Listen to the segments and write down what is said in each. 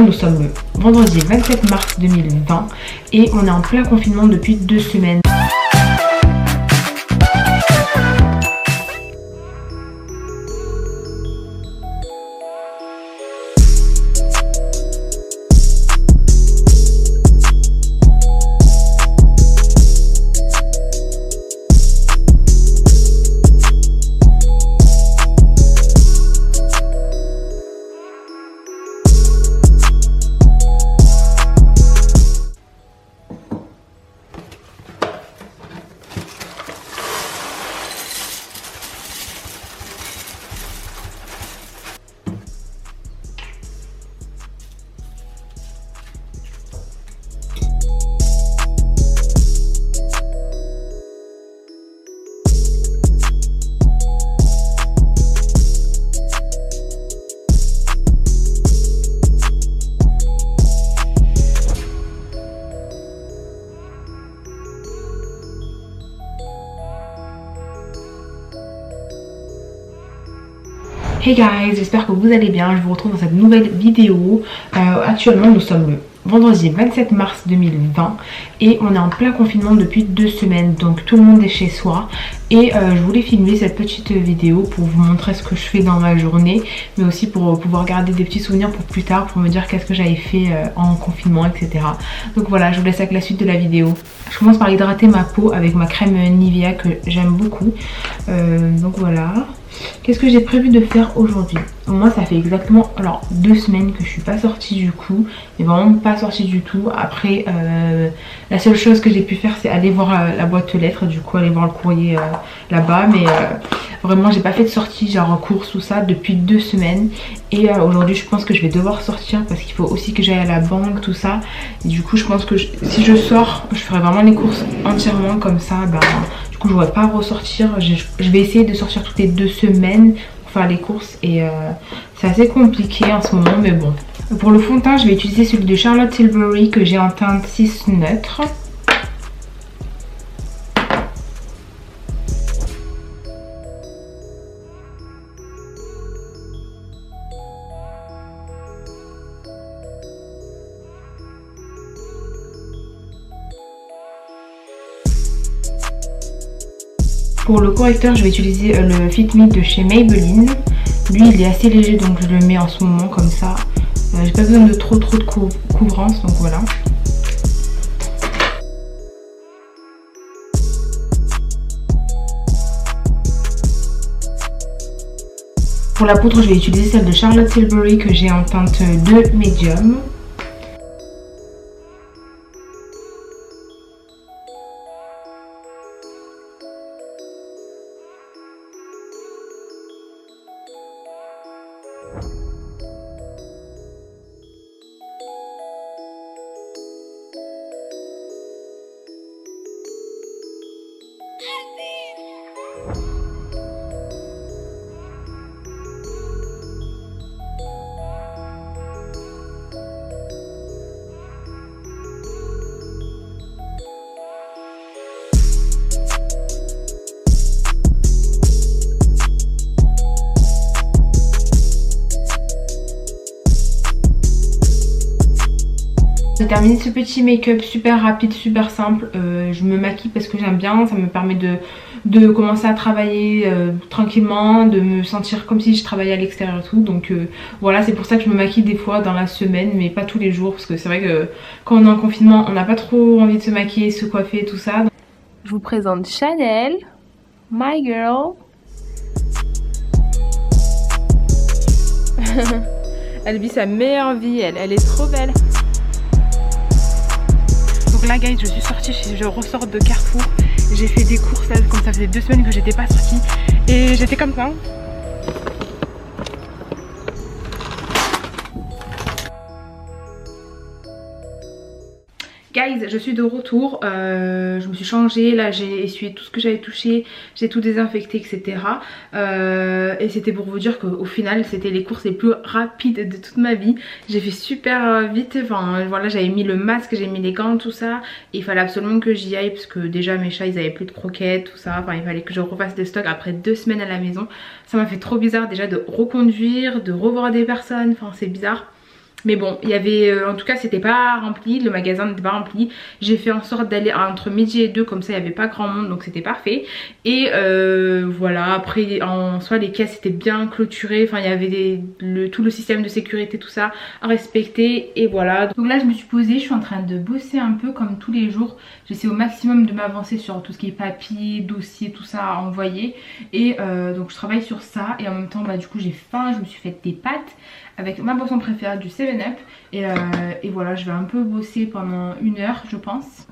Nous sommes le vendredi 27 mars 2020 et on est en plein confinement depuis 2 semaines. Hey guys, j'espère que vous allez bien, je vous retrouve dans cette nouvelle vidéo. Actuellement nous sommes le vendredi 27 mars 2020 et on est en plein confinement depuis 2 semaines, donc tout le monde est chez soi. Et je voulais filmer cette petite vidéo pour vous montrer ce que je fais dans ma journée, mais aussi pour pouvoir garder des petits souvenirs pour plus tard, pour me dire qu'est-ce que j'avais fait en confinement, etc. Donc voilà, je vous laisse avec la suite de la vidéo. Je commence par hydrater ma peau avec ma crème Nivea que j'aime beaucoup. Donc voilà. Qu'est-ce que j'ai prévu de faire aujourd'hui? Moi ça fait exactement 2 semaines que je suis pas sortie du coup, mais vraiment pas sortie du tout. Après la seule chose que j'ai pu faire c'est aller voir la boîte aux lettres, du coup aller voir le courrier là-bas, mais vraiment j'ai pas fait de sortie genre course ou ça depuis 2 semaines. Et aujourd'hui je pense que je vais devoir sortir parce qu'il faut aussi que j'aille à la banque, tout ça. Et du coup je pense que si je sors, je ferai vraiment les courses entièrement comme ça. Du coup je ne pourrai pas ressortir. Je vais essayer de sortir toutes les 2 semaines pour faire les courses et c'est assez compliqué en ce moment, mais bon. Pour le fond de teint je vais utiliser celui de Charlotte Tilbury que j'ai en teinte 6 neutre. Pour le correcteur, je vais utiliser le Fit Me de chez Maybelline. Lui, il est assez léger, donc je le mets en ce moment comme ça. J'ai pas besoin de trop de couvrance, donc voilà. Pour la poudre, je vais utiliser celle de Charlotte Tilbury que j'ai en teinte 2 médium. J'ai terminé ce petit make-up super rapide, super simple. Je me maquille parce que j'aime bien, ça me permet de commencer à travailler tranquillement, de me sentir comme si je travaillais à l'extérieur et tout. Donc voilà, c'est pour ça que je me maquille des fois dans la semaine, mais pas tous les jours, parce que c'est vrai que quand on est en confinement, on n'a pas trop envie de se maquiller, se coiffer et tout ça. Je vous présente Chanel, my girl. Elle vit sa meilleure vie, elle est trop belle. Donc là guys, je suis sortie, je ressors de Carrefour. J'ai fait des courses là, comme ça faisait 2 semaines que j'étais pas sortie. Et j'étais comme ça. Guys, je suis de retour, je me suis changée, là j'ai essuyé tout ce que j'avais touché, j'ai tout désinfecté, etc. Et c'était pour vous dire qu'au final c'était les courses les plus rapides de toute ma vie. J'ai fait super vite, enfin voilà, j'avais mis le masque, j'ai mis les gants, tout ça. Et il fallait absolument que j'y aille parce que déjà mes chats ils avaient plus de croquettes, tout ça. Enfin il fallait que je refasse des stocks après 2 semaines à la maison. Ça m'a fait trop bizarre déjà de reconduire, de revoir des personnes, enfin c'est bizarre. Mais bon, il y avait, en tout cas c'était pas rempli, le magasin n'était pas rempli. J'ai fait en sorte d'aller entre midi et 2, comme ça il n'y avait pas grand monde, donc c'était parfait. Et voilà, après en soi les caisses étaient bien clôturées, enfin il y avait tout le système de sécurité, tout ça à respecter. Et voilà, donc là je me suis posée, je suis en train de bosser un peu comme tous les jours. J'essaie au maximum de m'avancer sur tout ce qui est papier, dossier, tout ça à envoyer. Et donc je travaille sur ça, et en même temps bah du coup j'ai faim, je me suis fait des pâtes avec ma boisson préférée, du 7-Up. Et voilà, je vais un peu bosser pendant 1 heure je pense.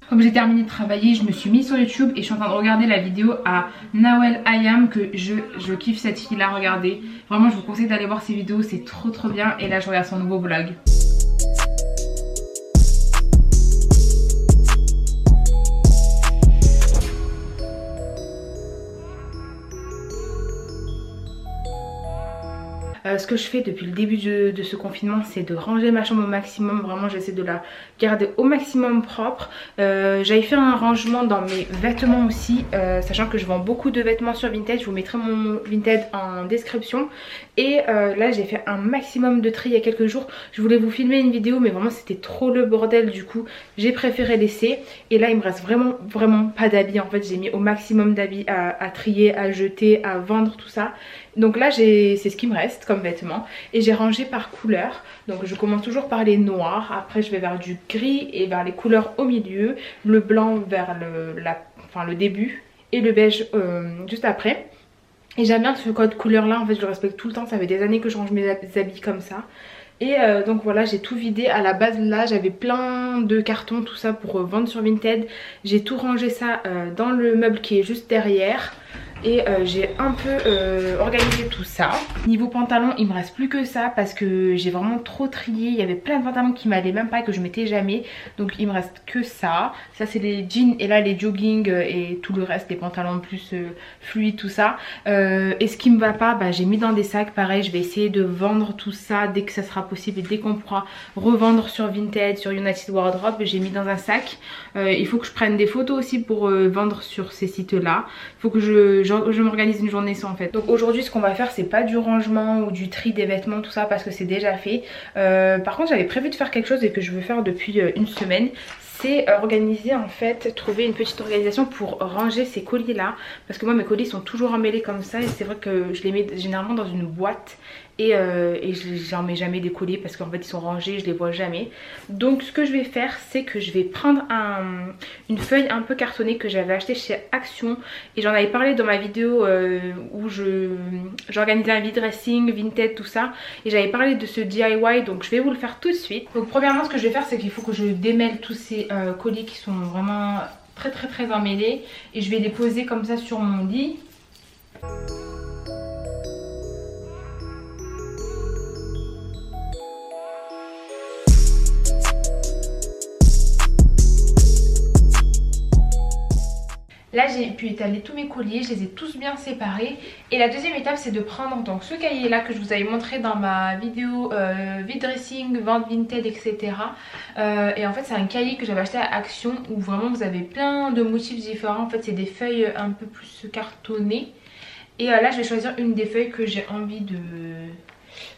Comme j'ai terminé de travailler, je me suis mise sur YouTube et je suis en train de regarder la vidéo à Nawel Ayam, que je kiffe cette fille là, regardez. Vraiment je vous conseille d'aller voir ses vidéos, c'est trop bien. Et là je regarde son nouveau vlog. Ce que je fais depuis le début de ce confinement, c'est de ranger ma chambre au maximum. Vraiment j'essaie de la garder au maximum propre. J'avais fait un rangement dans mes vêtements aussi, sachant que je vends beaucoup de vêtements sur Vinted. Je vous mettrai mon Vinted en description. Et là j'ai fait un maximum de tri il y a quelques jours. Je voulais vous filmer une vidéo, mais vraiment c'était trop le bordel, du coup j'ai préféré laisser. Et là il me reste vraiment pas d'habits. En fait j'ai mis au maximum d'habits à trier, à jeter, à vendre, tout ça. Donc là c'est ce qui me reste comme vêtements, et j'ai rangé par couleur. Donc je commence toujours par les noirs, après je vais vers du gris et vers les couleurs au milieu, le blanc vers le début et le beige juste après. Et j'aime bien ce code couleur là, en fait je le respecte tout le temps, ça fait des années que je range mes habits comme ça. Et donc voilà, j'ai tout vidé. À la base là j'avais plein de cartons, tout ça pour vendre sur Vinted. J'ai tout rangé ça dans le meuble qui est juste derrière. Et j'ai un peu organisé tout ça. Niveau pantalon il me reste plus que ça, parce que j'ai vraiment trop trié. Il y avait plein de pantalons qui m'allaient même pas et que je mettais jamais. Donc il me reste que ça. Ça c'est les jeans, et là les jogging et tout le reste, les pantalons plus fluides, tout ça. Et ce qui me va pas, bah, j'ai mis dans des sacs. Pareil, je vais essayer de vendre tout ça dès que ça sera possible et dès qu'on pourra revendre sur Vinted, sur United Wardrobe. J'ai mis dans un sac. Il faut que je prenne des photos aussi pour vendre sur ces sites là. Il faut que je m'organise une journée sans, en fait. Donc aujourd'hui ce qu'on va faire, c'est pas du rangement ou du tri des vêtements, tout ça, parce que c'est déjà fait. Par contre j'avais prévu de faire quelque chose et que je veux faire depuis 1 semaine. C'est organiser, en fait, trouver une petite organisation pour ranger ces colis là. Parce que moi mes colis sont toujours emmêlés comme ça, et c'est vrai que je les mets généralement dans une boîte. Et j'en mets jamais des colis parce qu'en fait ils sont rangés, je les vois jamais. Donc ce que je vais faire, c'est que je vais prendre une feuille un peu cartonnée que j'avais achetée chez Action. Et j'en avais parlé dans ma vidéo où j'organisais un vide dressing, Vinted, tout ça. Et j'avais parlé de ce DIY, donc je vais vous le faire tout de suite. Donc premièrement ce que je vais faire, c'est qu'il faut que je démêle tous ces colis qui sont vraiment très emmêlés. Et je vais les poser comme ça sur mon lit. Là j'ai pu étaler tous mes colis, je les ai tous bien séparés. Et la deuxième étape, c'est de prendre donc ce cahier là que je vous avais montré dans ma vidéo vide dressing, vente Vinted, etc. Et en fait c'est un cahier que j'avais acheté à Action, où vraiment vous avez plein de motifs différents. En fait c'est des feuilles un peu plus cartonnées. Et là je vais choisir une des feuilles que j'ai envie de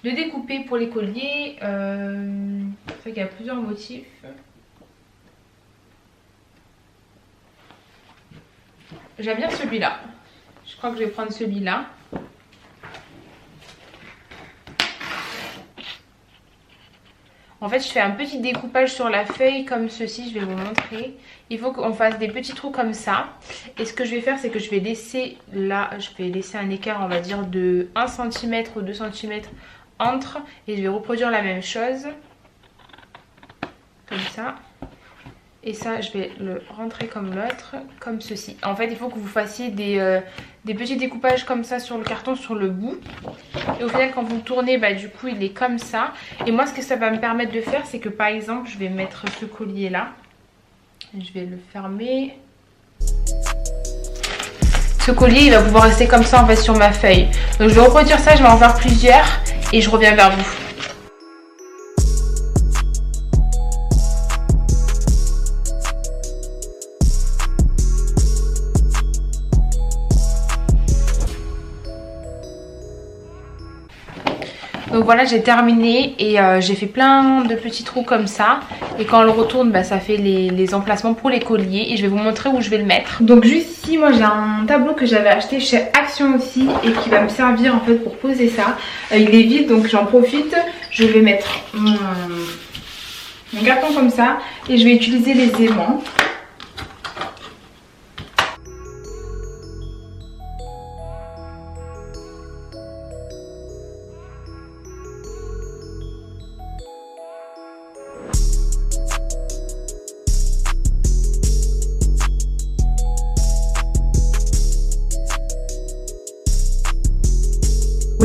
découper pour les colliers. C'est vrai qu'il y a plusieurs motifs. J'aime bien celui-là. Je crois que je vais prendre celui-là. En fait je fais un petit découpage sur la feuille comme ceci, je vais vous montrer. Il faut qu'on fasse des petits trous comme ça. Et ce que je vais faire, c'est que je vais laisser là, je vais laisser un écart, on va dire de 1 cm ou 2 cm entre. Et je vais reproduire la même chose. Comme ça. Et ça je vais le rentrer comme l'autre, comme ceci. En fait il faut que vous fassiez des petits découpages comme ça sur le carton, sur le bout. Et au final quand vous le tournez, bah du coup il est comme ça. Et moi ce que ça va me permettre de faire, c'est que par exemple je vais mettre ce collier là. Je vais le fermer. ce collier il va pouvoir rester comme ça en fait sur ma feuille. Donc je vais reproduire ça, je vais en faire plusieurs et je reviens vers vous. Donc voilà, j'ai terminé et j'ai fait plein de petits trous comme ça. Et quand on le retourne, bah, ça fait les emplacements pour les colliers. Et je vais vous montrer où je vais le mettre. Donc juste ici, moi j'ai un tableau que j'avais acheté chez Action aussi et qui va me servir en fait pour poser ça. Il est vide donc j'en profite. Je vais mettre mon carton comme ça et je vais utiliser les aimants.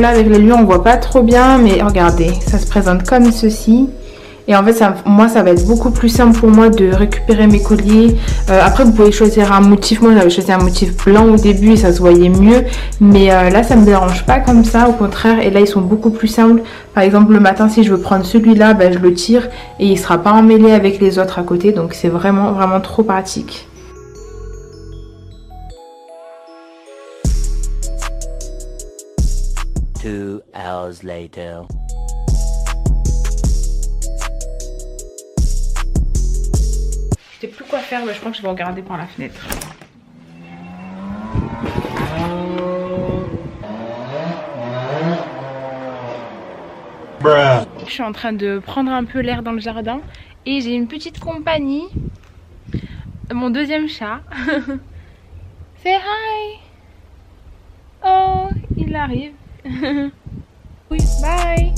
Là avec la lumière on voit pas trop bien, mais regardez, ça se présente comme ceci. Et en fait moi ça va être beaucoup plus simple pour moi de récupérer mes colliers. Après vous pouvez choisir un motif, moi j'avais choisi un motif blanc au début et ça se voyait mieux. Mais là ça me dérange pas comme ça, au contraire. Et là ils sont beaucoup plus simples. Par exemple le matin si je veux prendre celui-là, ben, je le tire et il sera pas emmêlé avec les autres à côté. Donc c'est vraiment trop pratique. Two hours later. Je sais plus quoi faire, mais je crois que je vais regarder par la fenêtre. Je suis en train de prendre un peu l'air dans le jardin et j'ai une petite compagnie. Mon deuxième chat. Say hi. Oh, il arrive. Oui, bye.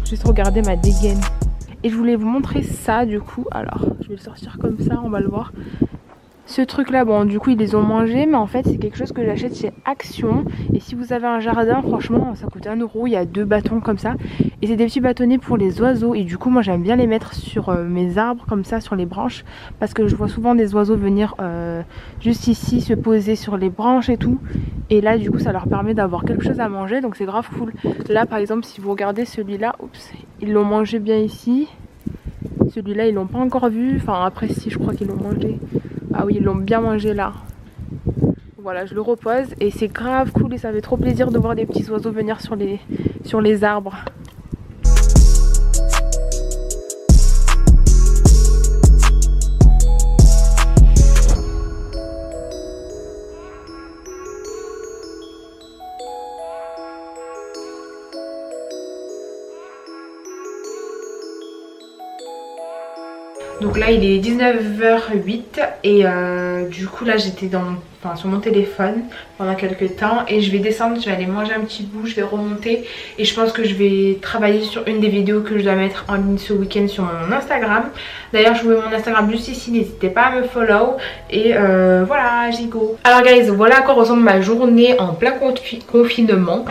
Juste regarder ma dégaine. Et je voulais vous montrer ça du coup. Alors, je vais le sortir comme ça, on va le voir. Ce truc là, bon du coup ils les ont mangés, mais en fait c'est quelque chose que j'achète chez Action. Et si vous avez un jardin, franchement ça coûte 1 €, il y a 2 bâtons comme ça. Et c'est des petits bâtonnets pour les oiseaux. Et du coup moi j'aime bien les mettre sur mes arbres comme ça, sur les branches. Parce que je vois souvent des oiseaux venir juste ici se poser sur les branches et tout. Et là du coup ça leur permet d'avoir quelque chose à manger, donc c'est grave cool. Là par exemple si vous regardez celui-là, oups, ils l'ont mangé bien ici. Celui-là ils l'ont pas encore vu, enfin après si je crois qu'ils l'ont mangé. Ah oui, ils l'ont bien mangé là. Voilà, je le repose et c'est grave cool et ça fait trop plaisir de voir des petits oiseaux venir sur les arbres. Donc là il est 19h08 et du coup là j'étais sur mon téléphone pendant quelques temps et je vais descendre, je vais aller manger un petit bout, je vais remonter et je pense que je vais travailler sur une des vidéos que je dois mettre en ligne ce week-end sur mon Instagram. D'ailleurs je vous mets mon Instagram juste ici, n'hésitez pas à me follow et voilà, j'y go. Alors guys, voilà à quoi ressemble ma journée en plein confinement.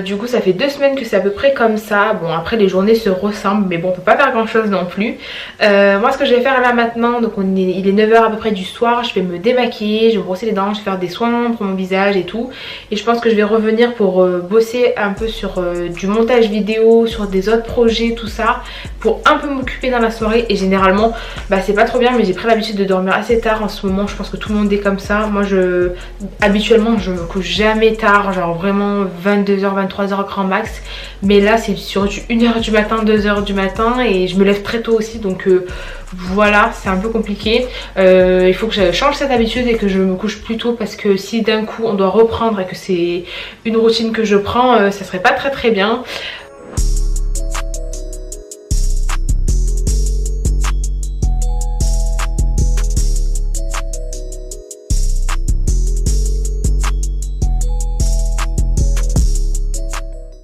Du coup ça fait 2 semaines que c'est à peu près comme ça. Bon après les journées se ressemblent mais bon on peut pas faire grand chose non plus. Moi ce que je vais faire là maintenant, donc il est 9h à peu près du soir, je vais me démaquiller, je vais me brosser les dents, je vais faire des soins pour mon visage et tout. Et je pense que je vais revenir pour bosser un peu sur du montage vidéo, sur des autres projets, tout ça, pour un peu m'occuper dans la soirée. Et généralement, bah c'est pas trop bien, mais j'ai pris l'habitude de dormir assez tard en ce moment. Je pense que tout le monde est comme ça. Moi habituellement je me couche jamais tard, genre vraiment 22h, 23h grand max. Mais là c'est sur du 1h du matin, 2h du matin et je me lève très tôt aussi, donc voilà, c'est un peu compliqué. Il faut que je change cette habitude et que je me couche plus tôt, parce que si d'un coup on doit reprendre et que c'est une routine que je prends, ça serait pas très bien.